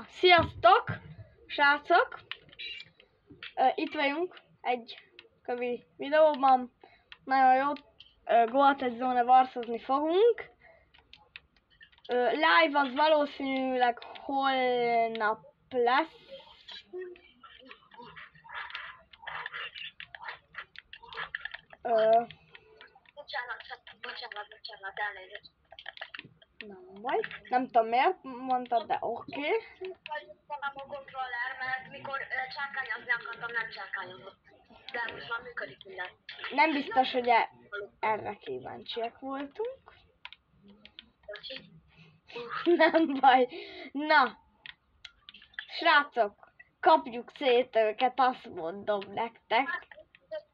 Sziasztok, srácok! Itt vagyunk egy kövi videóban. Nagyon jó, Gold-Zone varszozni fogunk. Live az valószínűleg holnap lesz. Bocsánat, elnézést. Nem baj. Nem tudom miért mondtad, de oké. Nem a kontroller, mert mikor csákányozni akartam, nem csákányozott. De most már működik minden. Nem biztos, hogy erre kíváncsiak voltunk. Bocsi. Nem baj. Na, srácok, kapjuk szét őket, azt mondom nektek.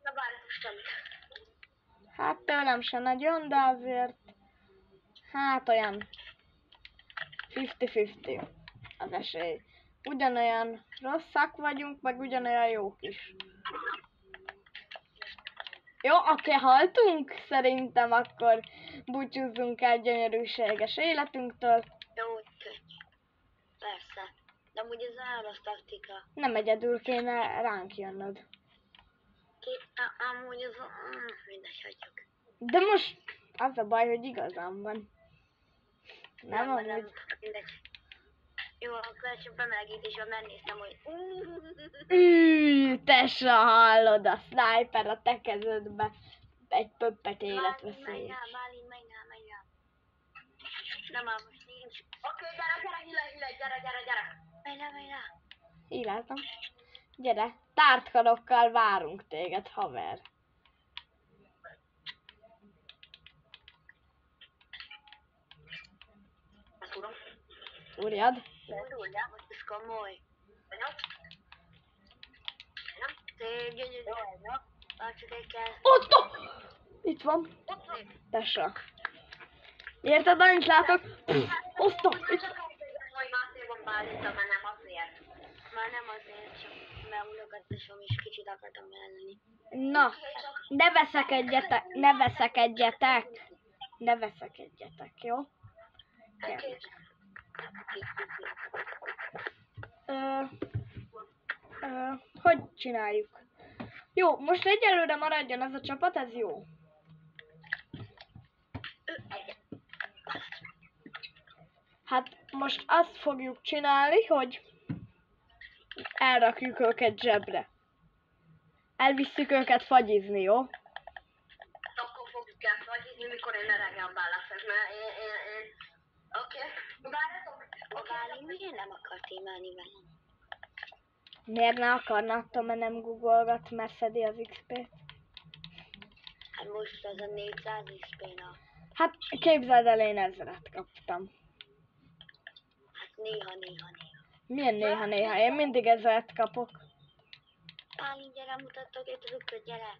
Na bárj, most Hát tőlem se nagyon, de azért, hát olyan 50-50 az esély. Ugyanolyan rosszak vagyunk, meg ugyanolyan jók is. Jó, aki haltunk, szerintem akkor búcsúzzunk el gyönyörűséges életünktől. jó, persze. De amúgy ez a rossz taktika. Nem egyedül kéne ránk jönnöd. Amúgy az mindegy, hagyjuk. De most az a baj, hogy igazam van. Nem amúgy. Mindegy. Jó, akkor csak bemelegítésben megnéztem, hogy Tesó, hallod a sniper a te kezedbe. Egy pöppet életveszélyes. menj rá. Nem, már most nincs. Oké, gyere. Menj rá. Illázom. Gyere, tárt karokkal várunk téged, haver. Ezt tudom. Úrjad. Indulja, hogy ez komoly. Nem? Szép, gyönyörű. Csak egy kell. Ott! Itt van. Tesó. Érted, annyit látok? Oszta! Már csak azért, hogy mászéban bálintam, mert nem azért. Már nem azért, csak mert unokatesom is kicsit akartam lenni. Na, ne veszekedjetek, jó? Oké. Hogy csináljuk? Jó, most egyelőre maradjon ez a csapat, ez jó. Hát most azt fogjuk csinálni, hogy elrakjuk őket zsebre. Elvisszük őket fagyizni, jó? Akkor fogjuk el fagyizni, mikor én öregem leszek, mert én... Oké. Várjatok. Oké, miért nem akart imálni velem? Miért ne akarna, attól, mert nem googolgat, mert szedi az XP-t? Hát most az a 400 XP-na. Hát képzeld el, én 1000-et kaptam. Hát néha. Milyen néha? Én mindig 1000-et kapok. Pálin, gyere, mutattok egy trükköt, gyere.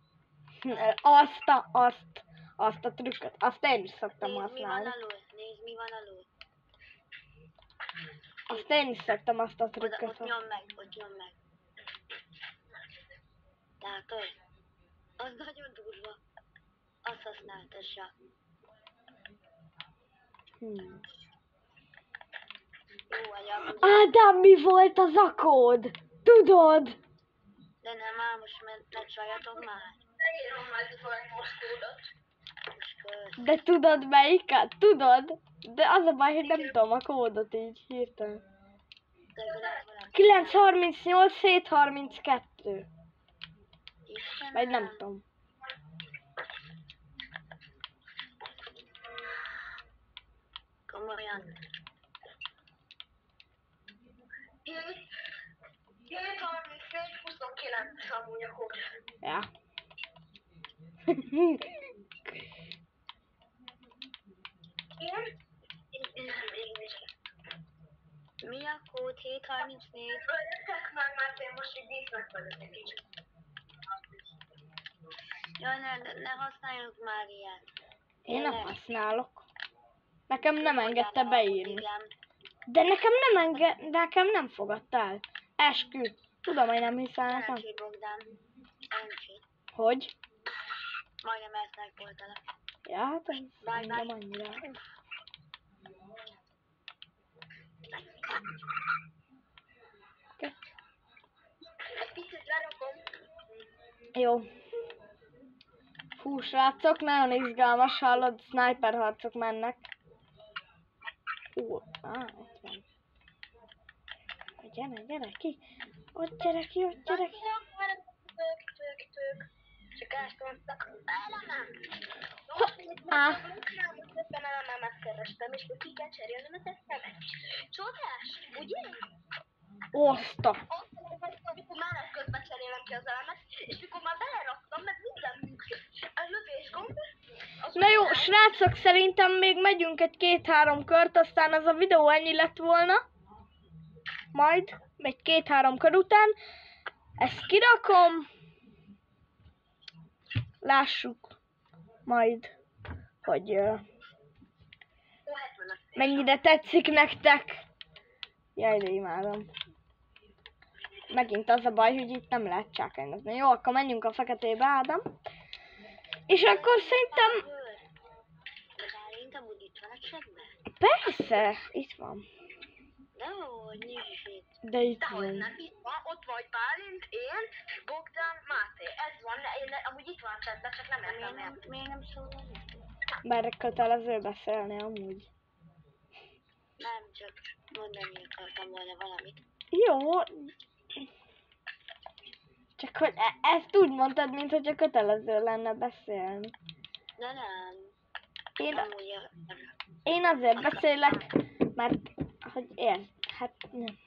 Azt a trükköt, azt én is szoktam Nézd, mi van használni. alul. Azt én is szoktam azt a Ott trükköt. nyom meg. Látod? Az nagyon durva. Azt használtassa. Jó vagy amúgy. Ádám, mi volt az a kód? Tudod? De nem áll, most ne csaljatok már. Írom majd most kódot. De tudod melyiket? Tudod? De az a baj, hogy nem tudom a kódot így hirtelen. 938 732. Vagy nem tudom. Komolyan. 734-29 amúgy a kód. Ja. Mi a kód? 734? Öljetek meg, mert én most így dísznek vagyok egy kicsit. Jaj, ne használjuk már ilyet. Én nem használok. Nekem nem engedte beírni. Igen. De nekem nem fogadta el. Eskü. Tudom, hogy nem hiszel nekem. Elcsét, Bogdán. Elcsét. Hogy? Majdnem elszárkoltalak. Ja, hát ez Bye, nem bye. annyira. Jó. Hú, srácok, nagyon izgalmas, hallod, sniper harcok mennek. Ott van. Gyere ki! Ott gyere ki, ott gyere ki! Csak elszóltak. Nem. Á. Éppen elememet kerestem, és ki kell cserélnem az eszemet. Csodás, ugye? Oszta! Amikor menet közben cserélem ki az elemet, és mikor már beleraktam, meg minden működik. A lövésgomb. Na jó, srácok, szerintem még megyünk egy 2-3 kört, aztán az a videó ennyi lett volna. Majd, egy 2-3 kör után. Ezt kirakom. Lássuk majd, hogy mennyire tetszik nektek. Jaj, de imádom. Megint az a baj, hogy itt nem lehet csákányozni. Jó, akkor menjünk a feketébe, Ádám. És akkor szerintem... Bálint amúgy itt van a csekben? Persze, itt van. Dehogy, nincs itt. De itt Dehogy van. nem, itt van, ott vagy Bálint, én, Bogdan, Máté. Ez van, én amúgy itt van a csetben, csak nem értem el. Miért nem szólal? Mert kötelező beszélni amúgy. Nem, csak mondani akartam volna valamit. Jó. Csak hogy ezt úgy mondtad, mintha kötelező lenne beszélni. De nem. Én, Amúgy én azért beszélek, mert hogy érted, hát nem.